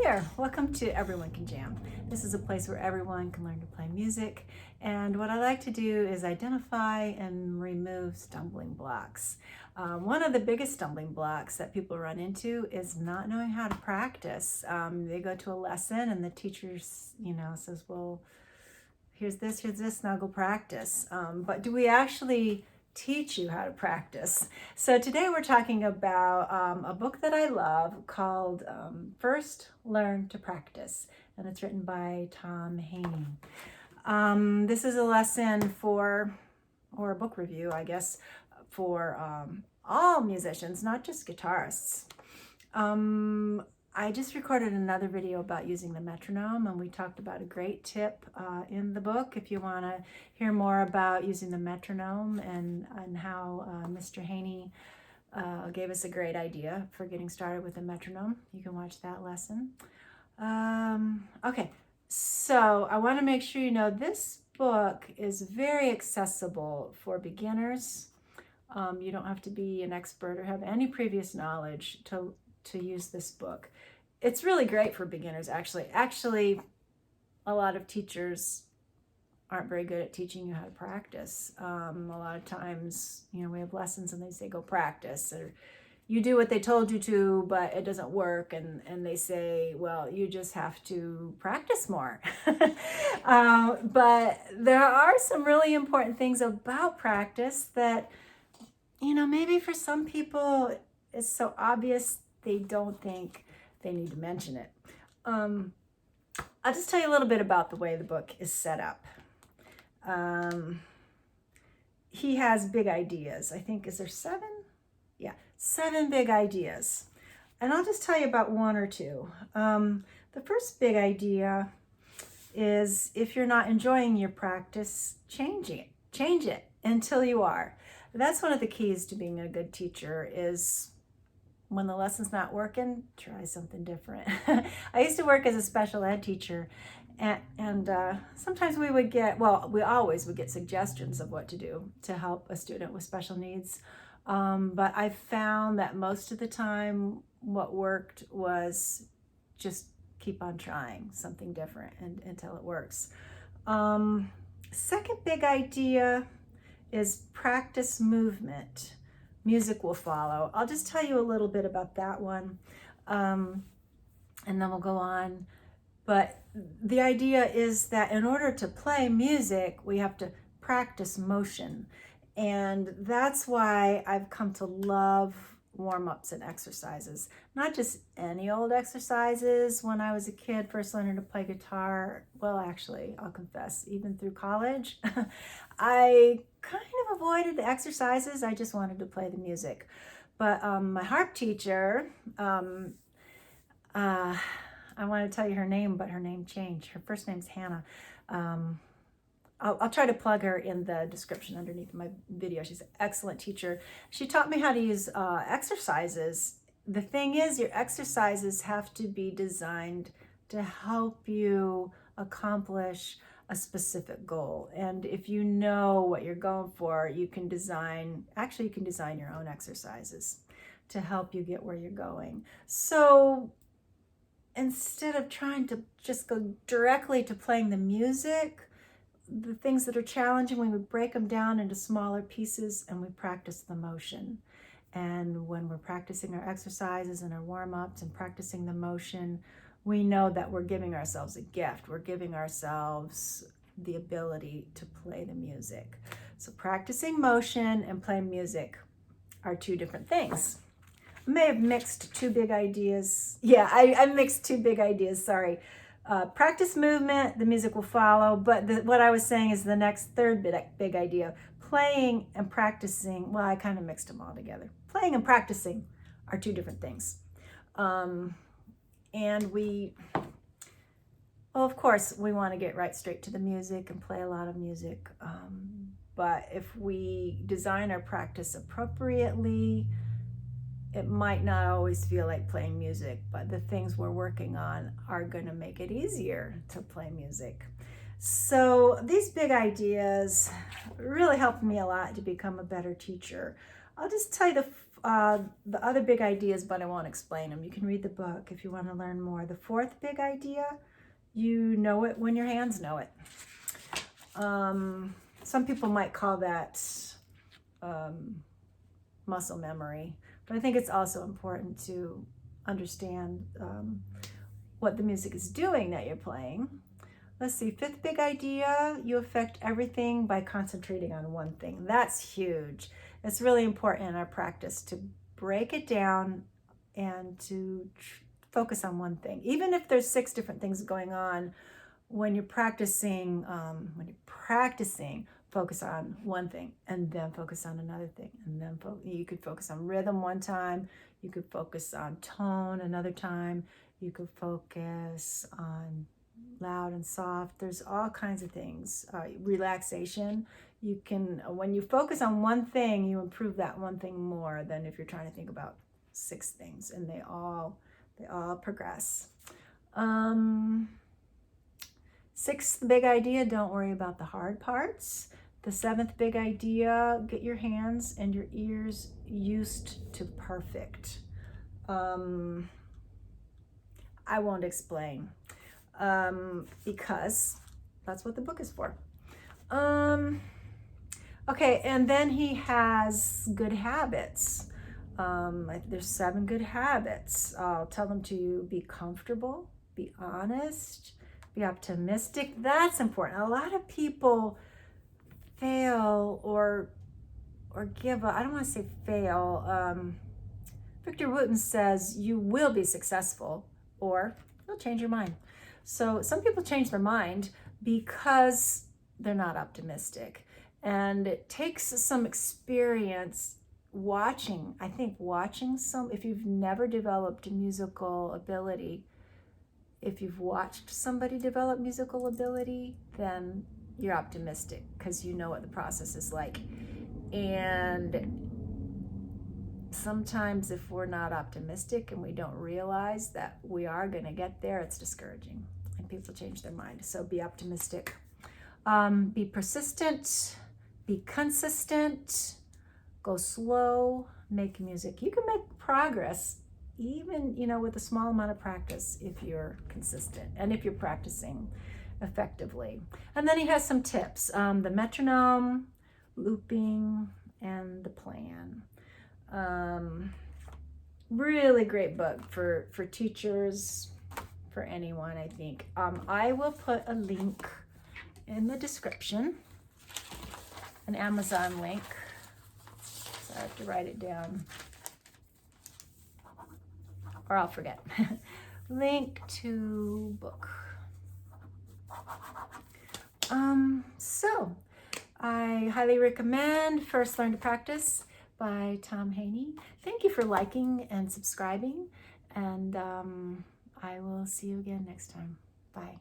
there, welcome to Everyone Can Jam. This is a place where everyone can learn to play music, and what I like to do is identify and remove stumbling blocks. One of the biggest stumbling blocks that people run into is not knowing how to practice. They go to a lesson and the teacher says, well, here's this, now go practice. But do we actually teach you how to practice? So today we're talking about a book that I love called First Learn to Practice, and it's written by Tom Heany. This is a lesson or a book review, I guess, for all musicians, not just guitarists. I just recorded another video about using the metronome, and we talked about a great tip in the book. If you want to hear more about using the metronome and how Mr. Heany gave us a great idea for getting started with the metronome, you can watch that lesson. Okay, so I want to make sure you know this book is very accessible for beginners. You don't have to be an expert or have any previous knowledge to use this book. It's really great for beginners, actually. Actually, a lot of teachers aren't very good at teaching you how to practice. A lot of times, we have lessons and they say, go practice, or you do what they told you to, but it doesn't work. And they say, well, you just have to practice more. But there are some really important things about practice that, maybe for some people it's so obvious they don't think they need to mention it. I'll just tell you a little bit about the way the book is set up. He has big ideas. I think, is there 7? Yeah, 7 big ideas. And I'll just tell you about 1 or 2. The first big idea is, if you're not enjoying your practice, change it until you are. That's one of the keys to being a good teacher, is when the lesson's not working, try something different. I used to work as a special ed teacher, and sometimes we always would get suggestions of what to do to help a student with special needs. But I found that most of the time what worked was just keep on trying something different until it works. Second big idea is practice movement. Music will follow. I'll just tell you a little bit about that one, and then we'll go on. But the idea is that in order to play music, we have to practice motion. And that's why I've come to love warm-ups and exercises. Not just any old exercises. When I was a kid first learning to play guitar, well, actually, I'll confess, even through college, I kind of avoided the exercises. I just wanted to play the music. But my harp teacher, I want to tell you her name, but her name changed. Her first name's Hannah. I'll try to plug her in the description underneath my video. She's an excellent teacher. She taught me how to use exercises. The thing is, your exercises have to be designed to help you accomplish a specific goal. And if you know what you're going for, you can design your own exercises to help you get where you're going. So instead of trying to just go directly to playing the music, the things that are challenging, we would break them down into smaller pieces and we practice the motion. And when we're practicing our exercises and our warm-ups and practicing the motion, we know that we're giving ourselves a gift. We're giving ourselves the ability to play the music. So practicing motion and playing music are 2 different things. I may have mixed 2 big ideas. Yeah, I mixed 2 big ideas, sorry. Practice movement, the music will follow, but what I was saying is the next third big idea. Playing and practicing, well, I kind of mixed them all together. Playing and practicing are 2 different things. And of course, we want to get right straight to the music and play a lot of music. But if we design our practice appropriately, it might not always feel like playing music, but the things we're working on are going to make it easier to play music. So these big ideas really helped me a lot to become a better teacher. I'll just tell you the the other big ideas, but I won't explain them. You can read the book if you want to learn more. The fourth big idea, you know it when your hands know it. Some people might call that muscle memory, but I think it's also important to understand what the music is doing that you're playing. Let's see, fifth big idea, you affect everything by concentrating on one thing. That's huge. It's really important in our practice to break it down and to focus on one thing. Even if there's 6 different things going on, when you're practicing, focus on one thing and then focus on another thing. And then you could focus on rhythm one time, you could focus on tone another time, you could focus on loud and soft. There's all kinds of things. Relaxation. You can, when you focus on one thing, you improve that one thing more than if you're trying to think about 6 things, and they all progress. 6th big idea, don't worry about the hard parts. The 7th big idea, get your hands and your ears used to perfect. I won't explain. Because that's what the book is for. Okay, and then he has good habits. There's 7 good habits. I'll tell them to be comfortable, be honest, be optimistic. That's important. A lot of people fail or give up. I don't want to say fail. Victor Wooten says you will be successful or you'll change your mind. So some people change their mind because they're not optimistic. And it takes some experience watching. I think watching if you've never developed a musical ability, if you've watched somebody develop musical ability, then you're optimistic because you know what the process is like. And sometimes if we're not optimistic and we don't realize that we are going to get there, it's discouraging and people change their mind. So be optimistic, be persistent, be consistent, go slow, make music. You can make progress even, with a small amount of practice if you're consistent and if you're practicing effectively. And then he has some tips, the metronome, looping, and the plan. Really great book for teachers, for anyone, I think. I will put a link in the description, an Amazon link. So I have to write it down, or I'll forget. Link to book. So I highly recommend First Learn to Practice by Tom Heany. Thank you for liking and subscribing, and I will see you again next time. Bye.